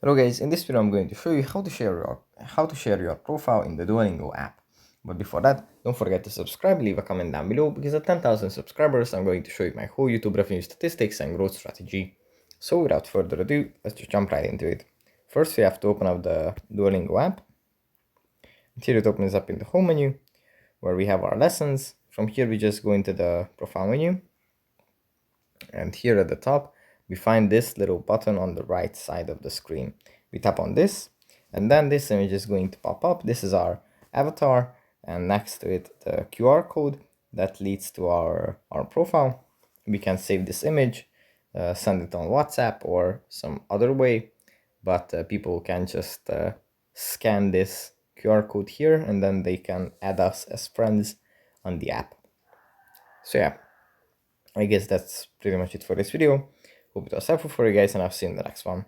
Hello guys, in this video I'm going to show you how to share your profile in the Duolingo app. But before that, don't forget to subscribe, leave a comment down below, because at 10,000 subscribers I'm going to show you my whole YouTube revenue statistics and growth strategy. So without further ado, let's just jump right into it. First we have to open up the Duolingo app. And here it opens up in the home menu, where we have our lessons. From here we just go into the profile menu. And here at the top, we find this little button on the right side of the screen. We tap on this, and then this image is going to pop up. This is our avatar, and next to it, the QR code that leads to our profile. We can save this image, send it on WhatsApp or some other way, but people can just scan this QR code here, and then they can add us as friends on the app. So yeah, I guess that's pretty much it for this video. Hope it was helpful for you guys, and I'll see you in the next one.